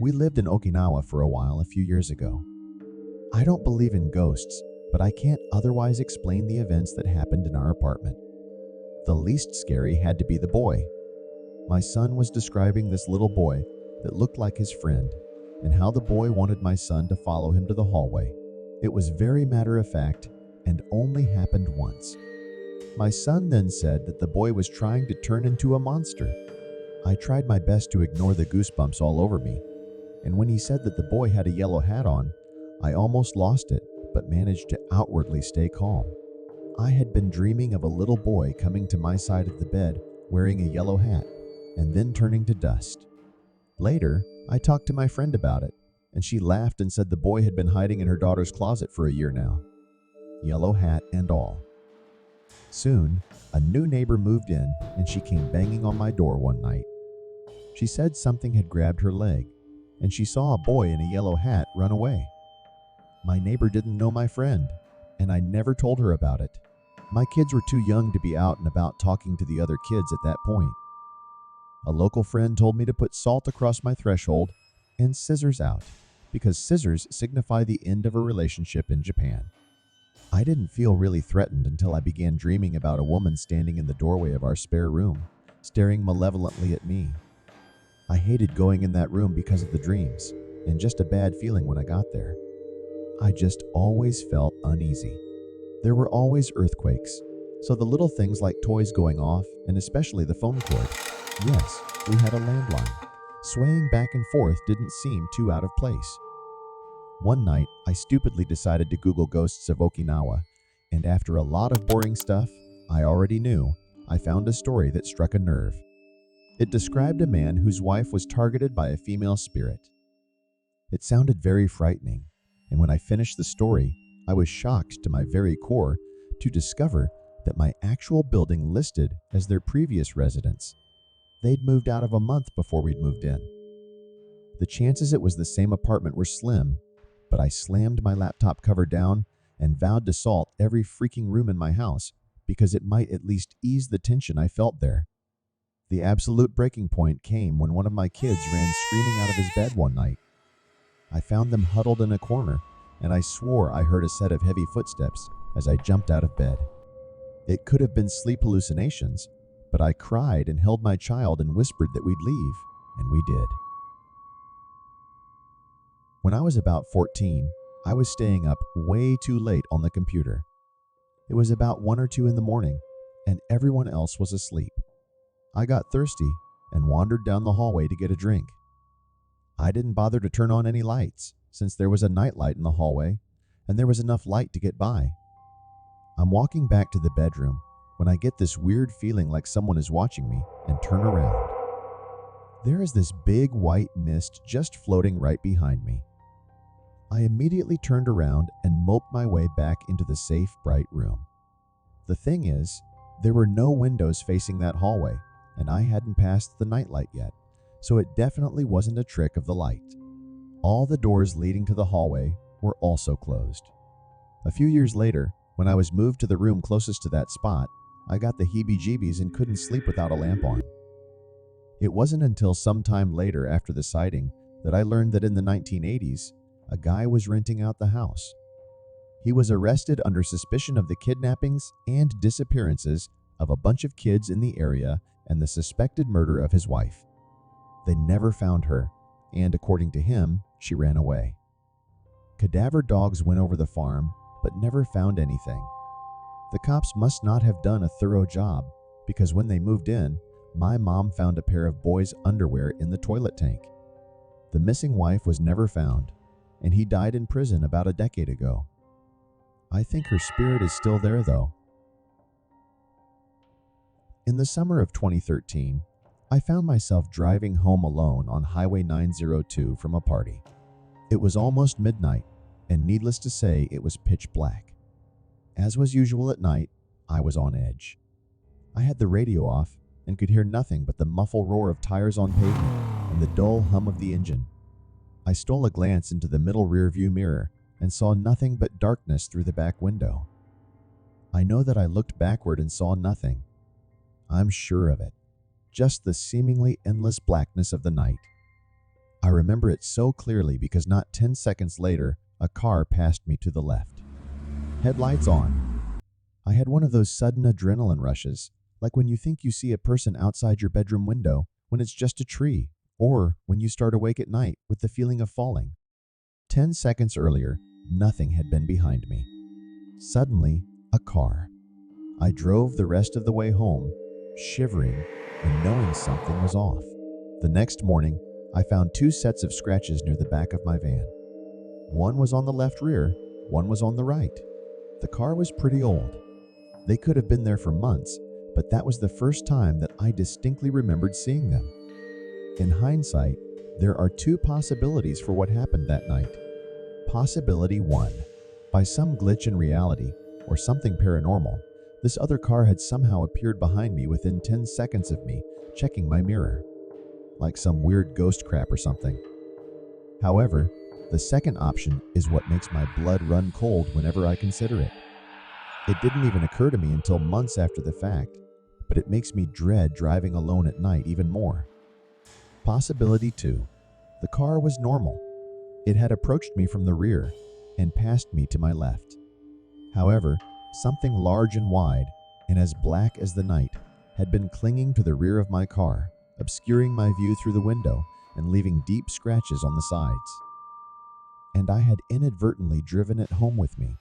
We lived in Okinawa for a while a few years ago. I don't believe in ghosts, but I can't otherwise explain the events that happened in our apartment. The least scary had to be the boy. My son was describing this little boy that looked like his friend, and how the boy wanted my son to follow him to the hallway. It was very matter of fact and only happened once. My son then said that the boy was trying to turn into a monster. I tried my best to ignore the goosebumps all over me, and when he said that the boy had a yellow hat on, I almost lost it, but managed to outwardly stay calm. I had been dreaming of a little boy coming to my side of the bed wearing a yellow hat and then turning to dust. Later, I talked to my friend about it, and she laughed and said the boy had been hiding in her daughter's closet for a year now. Yellow hat and all. Soon, a new neighbor moved in, and she came banging on my door one night. She said something had grabbed her leg, and she saw a boy in a yellow hat run away. My neighbor didn't know my friend, and I never told her about it. My kids were too young to be out and about talking to the other kids at that point. A local friend told me to put salt across my threshold and scissors out, because scissors signify the end of a relationship in Japan. I didn't feel really threatened until I began dreaming about a woman standing in the doorway of our spare room, staring malevolently at me. I hated going in that room because of the dreams, and just a bad feeling when I got there. I just always felt uneasy. There were always earthquakes, so the little things like toys going off, and especially the phone cord. Yes, we had a landline. Swaying back and forth didn't seem too out of place. One night, I stupidly decided to Google ghosts of Okinawa, and after a lot of boring stuff I already knew, I found a story that struck a nerve. It described a man whose wife was targeted by a female spirit. It sounded very frightening, and when I finished the story, I was shocked to my very core to discover that my actual building listed as their previous residence. They'd moved out of a month before we'd moved in. The chances it was the same apartment were slim, but I slammed my laptop cover down and vowed to salt every freaking room in my house because it might at least ease the tension I felt there. The absolute breaking point came when one of my kids ran screaming out of his bed one night. I found them huddled in a corner, and I swore I heard a set of heavy footsteps as I jumped out of bed. It could have been sleep hallucinations, but I cried and held my child and whispered that we'd leave, and we did. When I was about 14, I was staying up way too late on the computer. It was about 1 or 2 in the morning, and everyone else was asleep. I got thirsty and wandered down the hallway to get a drink. I didn't bother to turn on any lights, since there was a nightlight in the hallway, and there was enough light to get by. I'm walking back to the bedroom when I get this weird feeling like someone is watching me and turn around. There is this big white mist just floating right behind me. I immediately turned around and moped my way back into the safe, bright room. The thing is, there were no windows facing that hallway, and I hadn't passed the nightlight yet, so it definitely wasn't a trick of the light. All the doors leading to the hallway were also closed. A few years later, when I was moved to the room closest to that spot, I got the heebie-jeebies and couldn't sleep without a lamp on. It wasn't until some time later after the sighting that I learned that in the 1980s, a guy was renting out the house. He was arrested under suspicion of the kidnappings and disappearances of a bunch of kids in the area and the suspected murder of his wife. They never found her, and according to him, she ran away. Cadaver dogs went over the farm, but never found anything. The cops must not have done a thorough job, because when they moved in, my mom found a pair of boys' underwear in the toilet tank. The missing wife was never found, and he died in prison about a decade ago. I think her spirit is still there, though. In the summer of 2013, I found myself driving home alone on Highway 902 from a party. It was almost midnight, and needless to say, it was pitch black. As was usual at night, I was on edge. I had the radio off and could hear nothing but the muffled roar of tires on pavement and the dull hum of the engine. I stole a glance into the middle rearview mirror and saw nothing but darkness through the back window. I know that I looked backward and saw nothing. I'm sure of it. Just the seemingly endless blackness of the night. I remember it so clearly because not 10 seconds later, a car passed me to the left. Headlights on. I had one of those sudden adrenaline rushes, like when you think you see a person outside your bedroom window when it's just a tree, or when you start awake at night with the feeling of falling. 10 seconds earlier, nothing had been behind me. Suddenly, a car. I drove the rest of the way home, shivering and knowing something was off. The next morning, I found two sets of scratches near the back of my van. One was on the left rear, one was on the right. The car was pretty old. They could have been there for months, but that was the first time that I distinctly remembered seeing them. In hindsight, there are two possibilities for what happened that night. Possibility 1. By some glitch in reality, or something paranormal, this other car had somehow appeared behind me within 10 seconds of me checking my mirror. Like some weird ghost crap or something. However, the second option is what makes my blood run cold whenever I consider it. It didn't even occur to me until months after the fact, but it makes me dread driving alone at night even more. Possibility 2. The car was normal. It had approached me from the rear and passed me to my left. However, something large and wide, and as black as the night, had been clinging to the rear of my car, obscuring my view through the window and leaving deep scratches on the sides. And I had inadvertently driven it home with me,